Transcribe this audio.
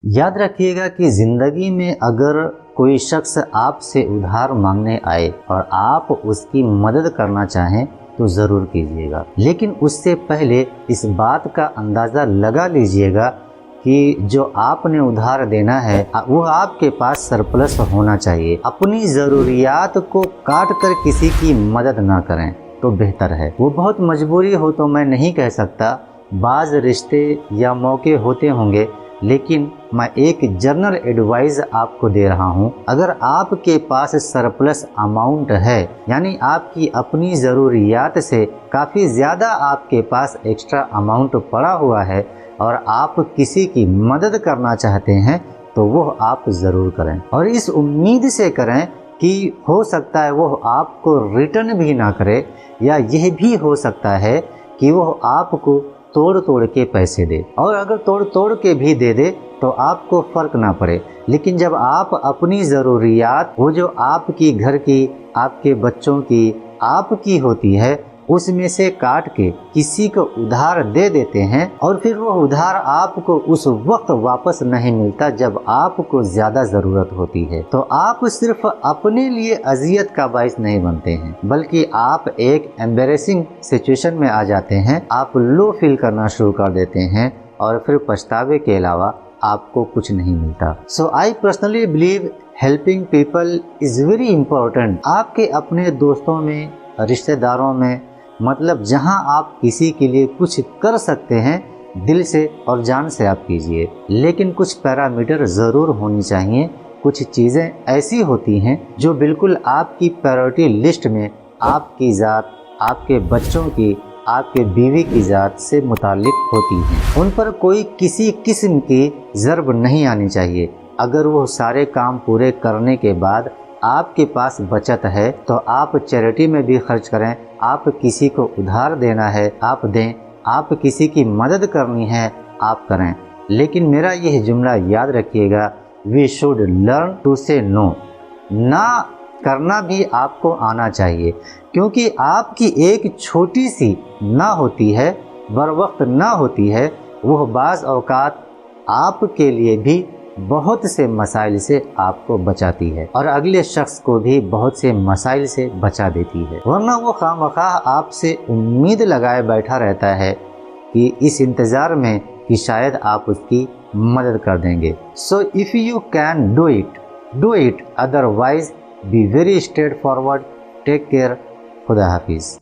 याद रखिएगा कि ज़िंदगी में अगर कोई शख्स आपसे उधार मांगने आए और आप उसकी मदद करना चाहें तो ज़रूर कीजिएगा, लेकिन उससे पहले इस बात का अंदाज़ा लगा लीजिएगा कि जो आपने उधार देना है वो आपके पास सरप्लस होना चाहिए। अपनी ज़रूरियात को काट कर किसी की मदद ना करें तो बेहतर है। वो बहुत मजबूरी हो तो मैं नहीं कह सकता, बाज़ रिश्ते या मौके होते होंगे, लेकिन मैं एक जनरल एडवाइस आपको दे रहा हूँ। अगर आपके पास सरप्लस अमाउंट है, यानी आपकी अपनी ज़रूरियात से काफ़ी ज़्यादा आपके पास एक्स्ट्रा अमाउंट पड़ा हुआ है और आप किसी की मदद करना चाहते हैं, तो वो आप ज़रूर करें और इस उम्मीद से करें कि हो सकता है वो आपको रिटर्न भी ना करे, या यह भी हो सकता है कि वो आपको तोड़ के पैसे दे, और अगर तोड़ के भी दे दे तो आपको फ़र्क ना पड़े। लेकिन जब आप अपनी ज़रूरियात, वो जो आपकी घर की, आपके बच्चों की, आपकी होती है, उसमें से काट के किसी को उधार दे देते हैं और फिर वो उधार आपको उस वक्त वापस नहीं मिलता जब आपको ज़्यादा ज़रूरत होती है, तो आप सिर्फ अपने लिए अजियत का बाइस नहीं बनते हैं, बल्कि आप एक एम्बैरेसिंग सिचुएशन में आ जाते हैं। आप लो फील करना शुरू कर देते हैं और फिर पछतावे के अलावा आपको कुछ नहीं मिलता। So I personally believe helping people is very important. आपके अपने दोस्तों में, रिश्तेदारों में, मतलब जहां आप किसी के लिए कुछ कर सकते हैं, दिल से और जान से आप कीजिए, लेकिन कुछ पैरामीटर ज़रूर होनी चाहिए। कुछ चीज़ें ऐसी होती हैं जो बिल्कुल आपकी प्रायोरिटी लिस्ट में आपकी ज़ात, आपके बच्चों की, आपके बीवी की ज़ात से मुताल्लिक होती हैं। उन पर कोई किसी किस्म की ज़र्ब नहीं आनी चाहिए। अगर वो सारे काम पूरे करने के बाद आपके पास बचत है तो आप चैरिटी में भी खर्च करें, आप किसी को उधार देना है आप दें, आप किसी की मदद करनी है आप करें। लेकिन मेरा यह जुमला याद रखिएगा, वी शुड लर्न टू से नो। ना करना भी आपको आना चाहिए, क्योंकि आपकी एक छोटी सी ना होती है, बर वक्त ना होती है, वह बाज़ औकात आपके लिए भी बहुत से मसाइल से आपको बचाती है और अगले शख्स को भी बहुत से मसाइल से बचा देती है। वरना वो खामखाह आपसे उम्मीद लगाए बैठा रहता है कि इस इंतज़ार में कि शायद आप उसकी मदद कर देंगे। So if you can do it, otherwise be very straight forward. Take care. खुदा हाफिज़।